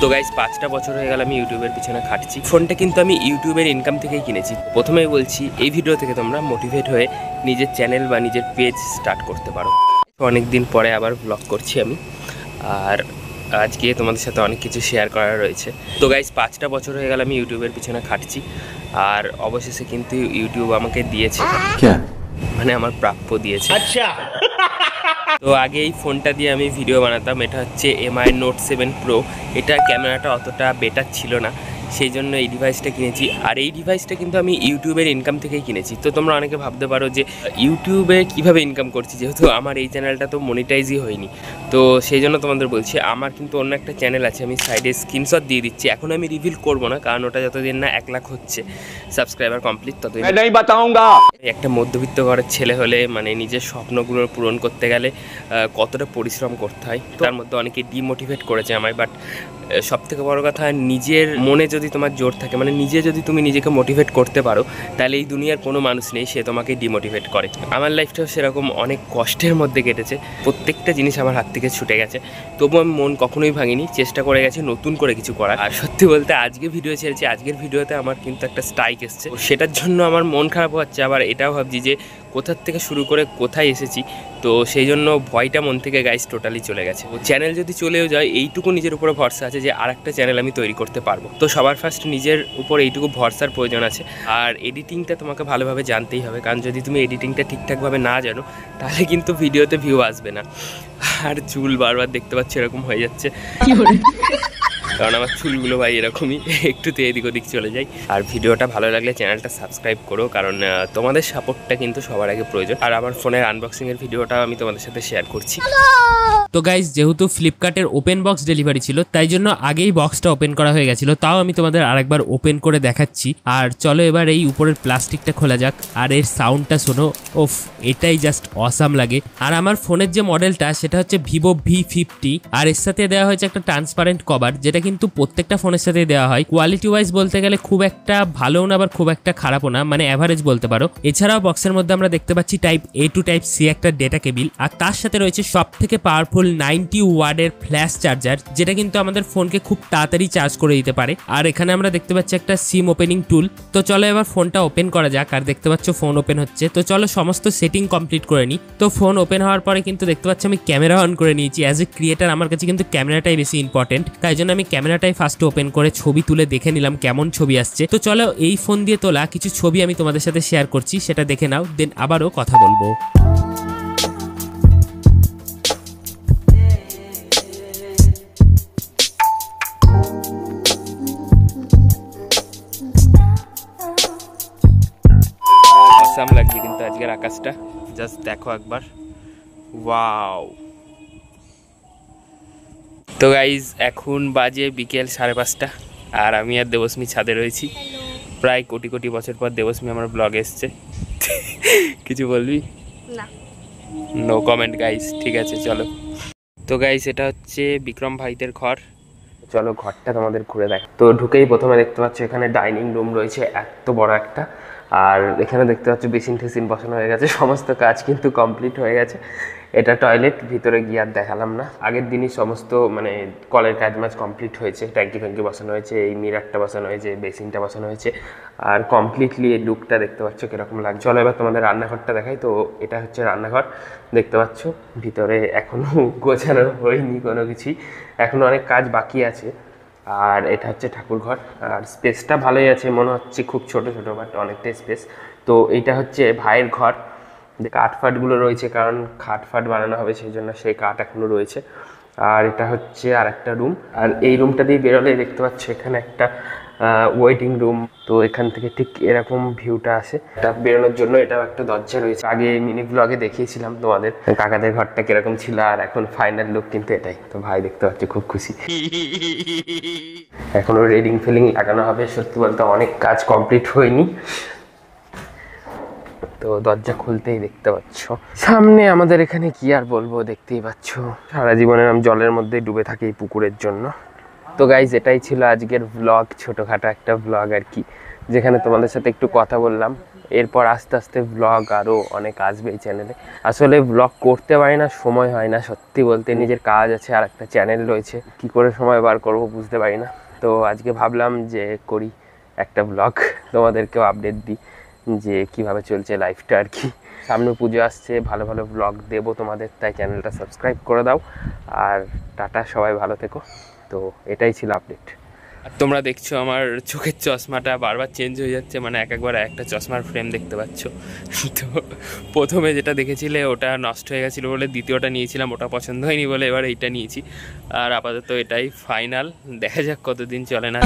তো গাইস 5টা বছর হয়ে গেল আমি ইউটিউবের পিছনে খাটছি। ফোনটা কিন্তু আমি ইউটিউবের ইনকাম থেকেই কিনেছি। প্রথমেই বলছি এই ভিডিও থেকে তোমরা মোটিভেট হয়ে নিজের চ্যানেল বা নিজের পেজ স্টার্ট করতে পারো। অনেক দিন পরে আবার ব্লগ করছি আমি, আর আজকে তোমাদের সাথে অনেক কিছু শেয়ার করার রয়েছে। তো গাইস 5টা বছর হয়ে গেল আমি ইউটিউবের পিছনে খাটছি, আর অবশেষে কিন্তু ইউটিউব আমাকে দিয়েছে, মানে আমার প্রাপ্য দিয়েছে। আচ্ছা। তো আগে এই ফোনটা দিয়ে আমি ভিডিও বানাতাম। এটা হচ্ছে MI Note 7 Pro। এটা ক্যামেরাটা অতটা বেটার ছিল না, সেই জন্য এই ডিভাইসটা কিনেছি। আর এই ডিভাইসটা কিন্তু আমি ইউটিউবের ইনকাম থেকেই কিনেছি। তো তোমরা অনেকে ভাবতে পারো যে ইউটিউবে কিভাবে ইনকাম করছি, যেহেতু আমার এই চ্যানেলটা তো মনিটাইজই হয়নি। তো সেই জন্য তোমাদের বলছি, আমার কিন্তু অন্য একটা চ্যানেল আছে, আমি সাইডে স্ক্রিনশট দিয়ে দিচ্ছি। এখন আমি রিভিল করবো না, কারণ ওটা যতদিন না 1 লাখ হচ্ছে সাবস্ক্রাইবার কমপ্লিট ততদিন একটা মধ্যবিত্ত ঘরের ছেলে হলে মানে নিজের স্বপ্নগুলো পূরণ করতে গেলে কতটা পরিশ্রম করতে হয়, তার মধ্যে অনেকে ডিমোটিভেট করেছে আমায়। বাট সবথেকে বড় কথা, নিজের মনে যদি তোমার জোর থাকে, মানে নিজে যদি তুমি নিজেকে মোটিভেট করতে পারো, তাহলে এই দুনিয়ার কোনো মানুষ নেই সে তোমাকে ডিমোটিভেট করে। আমার লাইফটাও সেরকম অনেক কষ্টের মধ্যে কেটেছে, প্রত্যেকটা জিনিস আমার হাত থেকে ছুটে গেছে, তবু আমি মন কখনোই ভাঙিনি, চেষ্টা করে গেছি নতুন করে কিছু করার। আর সত্যি বলতে আজকে ভিডিও ছেড়েছি, আজকের ভিডিওতে আমার কিন্তু একটা স্ট্রাইক এসছে, সেটার জন্য আমার মন খারাপ হচ্ছে। আবার এটাও ভাবছি যে কোথার থেকে শুরু করে কোথায় এসেছি, তো সেই জন্য ভয়টা মন থেকে গাইস টোটালি চলে গেছে। চ্যানেল যদি চলেও যায়, এইটুকু নিজের উপরে ভরসা আছে যে আর একটা চ্যানেল আমি তৈরি করতে পারবো। তো সবার ফার্স্ট নিজের উপর এইটুকু ভরসার প্রয়োজন আছে। আর এডিটিংটা তোমাকে ভালোভাবে জানতেই হবে, কারণ যদি তুমি এডিটিংটা ঠিকঠাকভাবে না জানো, তাহলে কিন্তু ভিডিওতে ভিউ আসবে না। আর চুল বারবার দেখতে পাচ্ছি এরকম হয়ে যাচ্ছে, কারণ আমার চুলগুলো ভাই এরকমই একটুতে এদিক ওদিক চলে যায়। আর ভিডিওটা ভালো লাগলে চ্যানেলটা সাবস্ক্রাইব করো, কারণ তোমাদের সাপোর্টটা কিন্তু সবার আগে প্রয়োজন। আর আমার ফোনের আনবক্সিংয়ের ভিডিওটা আমি তোমাদের সাথে শেয়ার করছি। তো গাইস, যেহেতু ফ্লিপকার্টের ওপেন বক্স ডেলিভারি ছিল, তাই জন্য আগেই বক্সটা ওপেন করা হয়ে গেছিলো। তাও আমি তোমাদের আরেকবার ওপেন করে দেখাচ্ছি। আর চলো এবার এই উপরের প্লাস্টিকটা খোলা যাক, আর এর সাউন্ডটা শোনো, ওফ, এটাই জাস্ট অসাম লাগে। আর আমার ফোনের যে মডেলটা সেটা হচ্ছে Vivo V50, আর এর সাথে দেওয়া হয়েছে একটা ট্রান্সপারেন্ট কভার, যেটা কিন্তু প্রত্যেকটা ফোনের সাথে দেওয়া হয়। কোয়ালিটি ওয়াইজ বলতে গেলে খুব একটা ভালো না, আবার খুব একটা খারাপও না, মানে অ্যাভারেজ বলতে পারো। এছাড়াও বক্সের মধ্যে আমরা দেখতে পাচ্ছি type A to type C একটা ডেটা কেবিল, আর তার সাথে রয়েছে সব থেকে পাওয়ারফুল 90 ওয়াটের ফ্ল্যাশ চার্জার, যেটা কিন্তু আমাদের ফোনকে খুব তাড়াতাড়ি চার্জ করে দিতে পারে। আর এখানে আমরা দেখতে পাচ্ছি একটা সিম ওপেনিং টুল। তো চলো এবার ফোনটা ওপেন করা যাক। আর দেখতে পাচ্ছ ফোন ওপেন হচ্ছে। তো চলো সমস্ত সেটিং কমপ্লিট করে নিই। তো ফোন ওপেন হওয়ার পরে কিন্তু দেখতে পাচ্ছি আমি ক্যামেরা অন করে নিয়েছি। অ্যাজ এ ক্রিয়েটার আমার কাছে কিন্তু ক্যামেরাটাই বেশি ইম্পর্টেন্ট, তাই জন্য আমি ক্যামেরাটাই ফার্স্ট ওপেন করে ছবি তুলে দেখে নিলাম কেমন ছবি আসছে। তো চলো এই ফোন দিয়ে তোলা কিছু ছবি আমি তোমাদের সাথে শেয়ার করছি, সেটা দেখে নাও, দেন আবারও কথা বলবো। অসাম লাগছে কিন্তু আজকের আকাশটা, জাস্ট দেখো একবার, ওয়াও। তো গাইজ এখন বাজে বিকেল 5:30, আর আমি আর দেবস্মি ছাদে রয়েছি। প্রায় কোটি কোটি বছর পর দেবস্মি আমার ব্লগে এসছে। কিছু বলবি? না, নো কমেন্ট গাইজ, ঠিক আছে চলো। তো গাইজ এটা হচ্ছে বিক্রম ভাইদের ঘর, চলো ঘরটা তোমাদের ঘুরে দেখ। তো ঢুকেই প্রথমে দেখতে পাচ্ছ এখানে ডাইনিং রুম রয়েছে এত বড় একটা, আর এখানে দেখতে পাচ্ছ বেসিন টেসিন বসানো হয়ে গেছে, সমস্ত কাজ কিন্তু কমপ্লিট হয়ে গেছে। এটা টয়লেট, ভিতরে গিয়ে আর দেখালাম না, আগের দিনই সমস্ত মানে কলের কাজ মাছ কমপ্লিট হয়েছে, ট্যাঙ্কি ফ্যাঙ্কি বসানো হয়েছে, এই মিরারটা বসানো হয়েছে, বেসিনটা বসানো হয়েছে, আর কমপ্লিটলি এই লুকটা দেখতে পাচ্ছ কীরকম লাগছে। চলো এবার তোমাদের রান্নাঘরটা দেখাই। তো এটা হচ্ছে রান্নাঘর, দেখতে পাচ্ছ ভিতরে এখনও গোছানো হয়নি কোনো কিছুই, এখনও অনেক কাজ বাকি আছে। আর এটা হচ্ছে ঠাকুর ঘর, আর স্পেসটা ভালোই আছে, মনে হচ্ছে খুব ছোট ছোট বাট অনেকটাই স্পেস। তো এইটা হচ্ছে ভাইয়ের ঘর, যে কাঠফাটগুলো রয়েছে, কারণ খাটফাট বানানো হবে সেই জন্য সেই কাঠ এখনও রয়েছে। আর এটা হচ্ছে আর একটা রুম, আর এই রুমটা দিয়ে বেরোলে দেখতে পাচ্ছ এখানে একটা ওয়েটিং রুম। তো এখান থেকে ঠিক এরকম ভিউটা আসে, এটা বেরোনোর জন্য এটাও একটা দরজা রয়েছে। আগে মিনি ব্লগে দেখিয়েছিলাম তোমাদের কাকাদের ঘরটা কিরকম ছিল, আর এখন ফাইনাল লুক কিন্তু এটাই। তো ভাই দেখতে পাচ্ছি খুব খুশি, এখনো রেলিং ফেলিং লাগানো হবে, সত্যি বলতে অনেক কাজ কমপ্লিট হয়নি। তো দরজা খুলতেই দেখতে পাচ্ছ সামনে আমাদের এখানে, কি আর বলবো, দেখতেই পাচ্ছ সারা জীবনে আমি জলের মধ্যে ডুবে থাকি এই পুকুরের জন্য। তো গাইজ এটাই ছিল আজকের ব্লগ, ছোটোখাটো একটা ব্লগ আর কি, যেখানে তোমাদের সাথে একটু কথা বললাম এরপর আস্তে আস্তে ব্লগ আরও অনেক আসবে এই চ্যানেলে। আসলে ব্লগ করতে পারি না, সময় হয় না সত্যি বলতে, নিজের কাজ আছে আর একটা চ্যানেল রয়েছে, কি করে সময় বার করব বুঝতে পারি না। তো আজকে ভাবলাম যে করি একটা ব্লগ, তোমাদেরকেও আপডেট দিই যে কিভাবে চলছে লাইফটা আর কি। সামনে পুজো আসছে, ভালো ভালো ব্লগ দেবো তোমাদের, তাই চ্যানেলটা সাবস্ক্রাইব করে দাও। আর টাটা, সবাই ভালো থেকো। তো এটাই ছিল আপডেট। আর তোমরা দেখছো আমার চোখের চশমাটা বারবার চেঞ্জ হয়ে যাচ্ছে, মানে একবার একটা চশমার ফ্রেম দেখতে পাচ্ছ। তো প্রথমে যেটা দেখেছিলে ওটা নষ্ট হয়ে গেছিলো বলে দ্বিতীয়টা নিয়েছিলাম, ওটা পছন্দ হয়নি বলে এবার এইটা নিয়েছি। আর আপাতত এটাই ফাইনাল, দেখা যাক কতদিন চলে না।